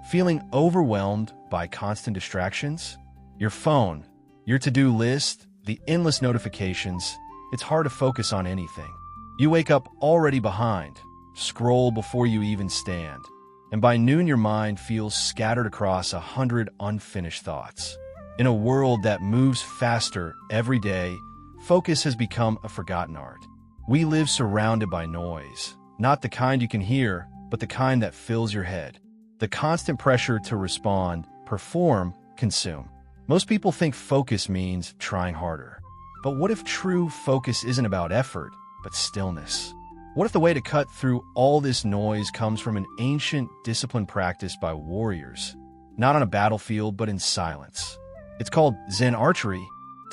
Feeling overwhelmed by constant distractions? Your phone, your to-do list, the endless notifications, it's hard to focus on anything. You wake up already behind, scroll before you even stand, and by noon your mind feels scattered across 100 unfinished thoughts. In a world that moves faster every day, focus has become a forgotten art. We live surrounded by noise, not the kind you can hear, but the kind that fills your head. The constant pressure to respond, perform, consume. Most people think focus means trying harder. But what if true focus isn't about effort, but stillness? What if the way to cut through all this noise comes from an ancient discipline practiced by warriors, not on a battlefield, but in silence? It's called Zen Archery.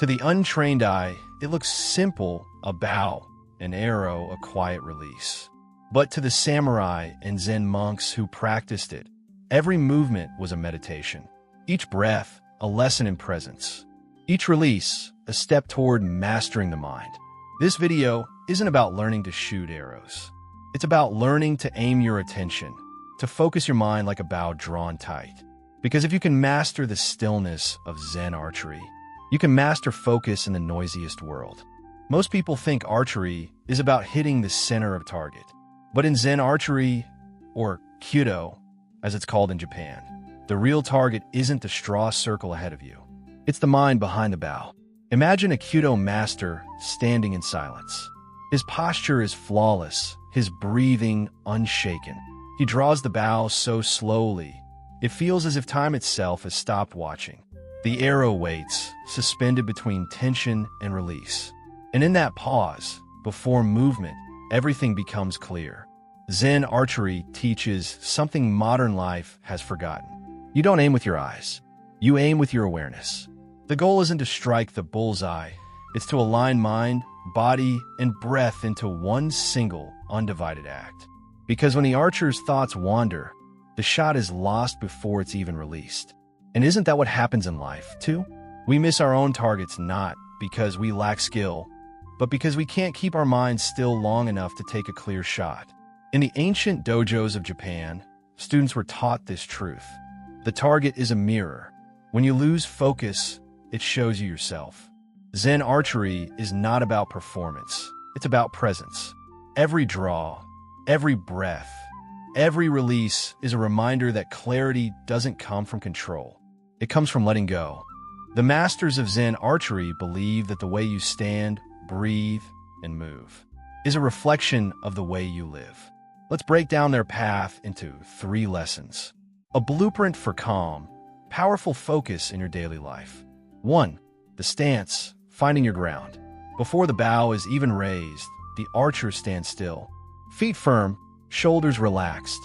To the untrained eye, it looks simple, a bow, an arrow, a quiet release. But to the samurai and Zen monks who practiced it, every movement was a meditation. Each breath, a lesson in presence. Each release, a step toward mastering the mind. This video isn't about learning to shoot arrows. It's about learning to aim your attention, to focus your mind like a bow drawn tight. Because if you can master the stillness of Zen archery, you can master focus in the noisiest world. Most people think archery is about hitting the center of a target. But in Zen archery, or Kyudo, as it's called in Japan, the real target isn't the straw circle ahead of you. It's the mind behind the bow. Imagine a Kyudo master standing in silence. His posture is flawless, his breathing unshaken. He draws the bow so slowly, it feels as if time itself has stopped watching. The arrow waits, suspended between tension and release. And in that pause, before movement, everything becomes clear. Zen archery teaches something modern life has forgotten. You don't aim with your eyes. You aim with your awareness. The goal isn't to strike the bullseye. It's to align mind, body, and breath into one single, undivided act. Because when the archer's thoughts wander, the shot is lost before it's even released. And isn't that what happens in life, too? We miss our own targets not because we lack skill, but because we can't keep our minds still long enough to take a clear shot. In the ancient dojos of Japan, students were taught this truth. The target is a mirror. When you lose focus, it shows you yourself. Zen archery is not about performance. It's about presence. Every draw, every breath, every release is a reminder that clarity doesn't come from control. It comes from letting go. The masters of Zen archery believe that the way you stand, breathe, and move is a reflection of the way you live. Let's break down their path into 3 lessons. A blueprint for calm, powerful focus in your daily life. 1. The stance, finding your ground. Before the bow is even raised, the archer stands still. Feet firm, shoulders relaxed,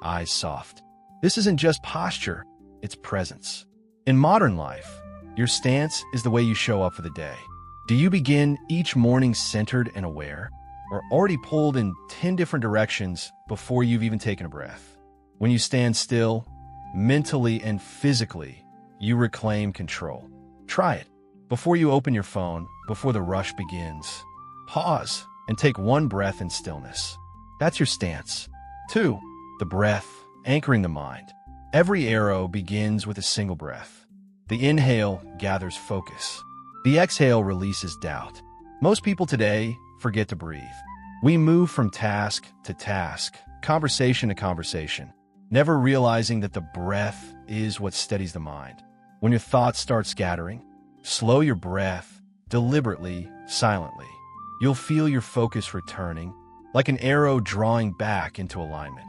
eyes soft. This isn't just posture, it's presence. In modern life, your stance is the way you show up for the day. Do you begin each morning centered and aware, or already pulled in 10 different directions before you've even taken a breath? When you stand still, mentally and physically, you reclaim control. Try it. Before you open your phone, before the rush begins, pause and take 1 breath in stillness. That's your stance. 2. The breath, anchoring the mind. Every arrow begins with a single breath. The inhale gathers focus. The exhale releases doubt. Most people today forget to breathe. We move from task to task, conversation to conversation, never realizing that the breath is what steadies the mind. When your thoughts start scattering, slow your breath, deliberately, silently. You'll feel your focus returning, like an arrow drawing back into alignment.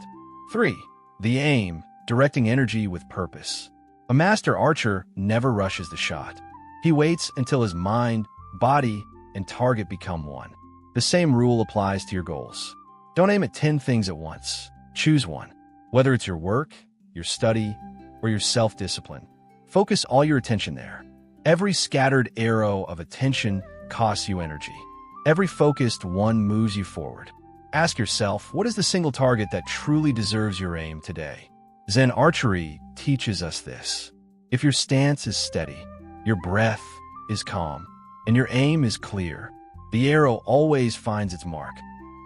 3. The aim, directing energy with purpose. A master archer never rushes the shot. He waits until his mind, body, and target become one. The same rule applies to your goals. Don't aim at 10 things at once. Choose one. Whether it's your work, your study, or your self-discipline, focus all your attention there. Every scattered arrow of attention costs you energy. Every focused one moves you forward. Ask yourself, what is the single target that truly deserves your aim today? Zen archery teaches us this. If your stance is steady, your breath is calm, and your aim is clear, the arrow always finds its mark.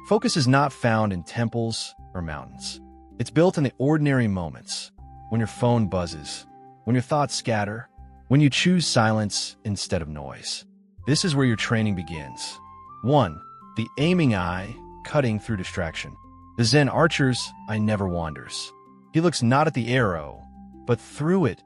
Focus is not found in temples or mountains. It's built in the ordinary moments. when your phone buzzes, when your thoughts scatter, when you choose silence instead of noise. This is where your training begins. 1. The aiming eye, cutting through distraction. The Zen archer's eye never wanders. He looks not at the arrow, but through it,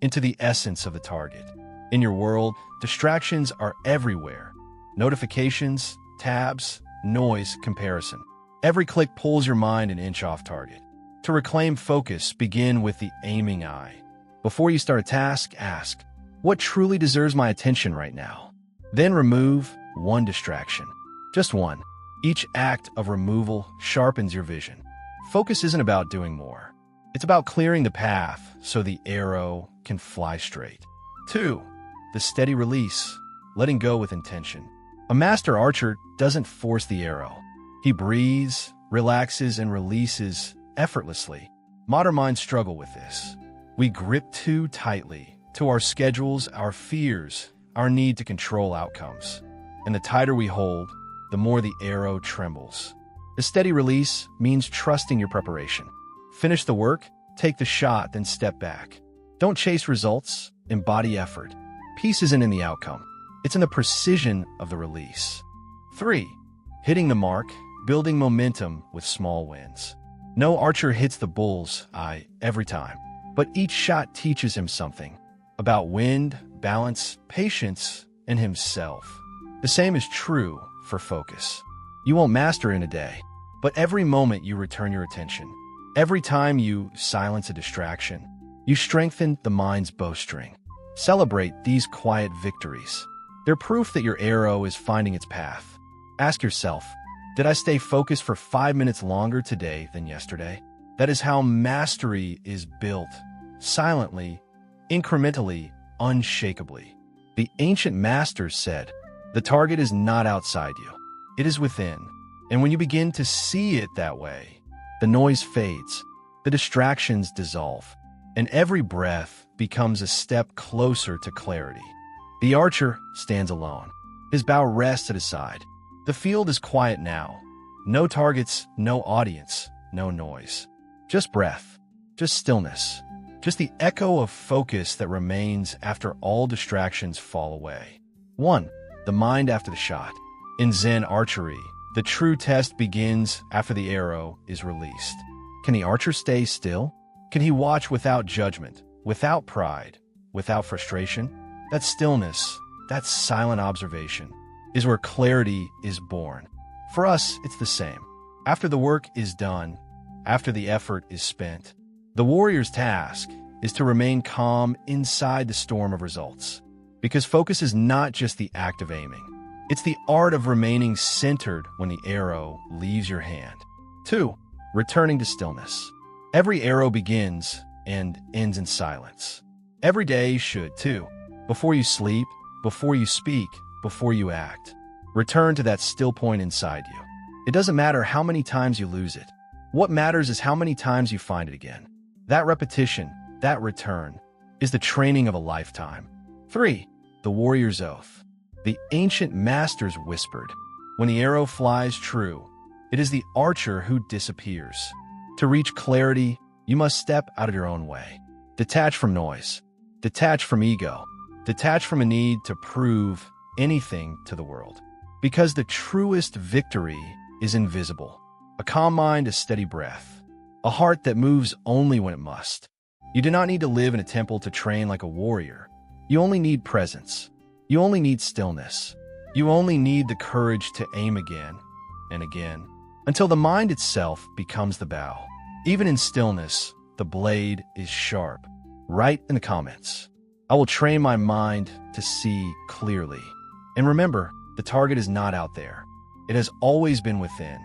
into the essence of the target. In your world, distractions are everywhere. Notifications, tabs, noise, comparison. Every click pulls your mind an inch off target. To reclaim focus, begin with the aiming eye. Before you start a task, ask, what truly deserves my attention right now? Then remove one distraction. Just one. Each act of removal sharpens your vision. Focus isn't about doing more. It's about clearing the path so the arrow can fly straight. 2. The steady release, letting go with intention. A master archer doesn't force the arrow. He breathes, relaxes, and releases effortlessly. Modern minds struggle with this. We grip too tightly to our schedules, our fears, our need to control outcomes. And the tighter we hold, the more the arrow trembles. The steady release means trusting your preparation. Finish the work, take the shot, then step back. Don't chase results, embody effort. Peace isn't in the outcome. It's in the precision of the release. 3. Hitting the mark, building momentum with small wins. No archer hits the bull's eye every time, but each shot teaches him something about wind, balance, patience, and himself. The same is true for focus. You won't master in a day, but every moment you return your attention, every time you silence a distraction, you strengthen the mind's bowstring. Celebrate these quiet victories. They're proof that your arrow is finding its path. Ask yourself, did I stay focused for 5 minutes longer today than yesterday? That is how mastery is built. Silently, incrementally, unshakably. The ancient masters said, the target is not outside you. It is within. And when you begin to see it that way, the noise fades, the distractions dissolve, and every breath becomes a step closer to clarity. The archer stands alone. His bow rests at his side. The field is quiet now. No targets, no audience, no noise. Just breath, just stillness, just the echo of focus that remains after all distractions fall away. 1. The mind after the shot. In Zen Archery, the true test begins after the arrow is released. Can the archer stay still? Can he watch without judgment, without pride, without frustration? That stillness, that silent observation, is where clarity is born. For us, it's the same. After the work is done, after the effort is spent, the warrior's task is to remain calm inside the storm of results. Because focus is not just the act of aiming. It's the art of remaining centered when the arrow leaves your hand. 2. Returning to stillness. Every arrow begins and ends in silence. Every day should, too. Before you sleep, before you speak, before you act. Return to that still point inside you. It doesn't matter how many times you lose it. What matters is how many times you find it again. That repetition, that return, is the training of a lifetime. 3. The warrior's oath. The ancient masters whispered, when the arrow flies true, it is the archer who disappears. To reach clarity, you must step out of your own way. Detach from noise. Detach from ego. Detach from a need to prove anything to the world. Because the truest victory is invisible. A calm mind, a steady breath. A heart that moves only when it must. You do not need to live in a temple to train like a warrior. You only need presence. You only need stillness. You only need the courage to aim again and again, until the mind itself becomes the bow. Even in stillness, the blade is sharp. Write in the comments, I will train my mind to see clearly. And remember, the target is not out there. It has always been within.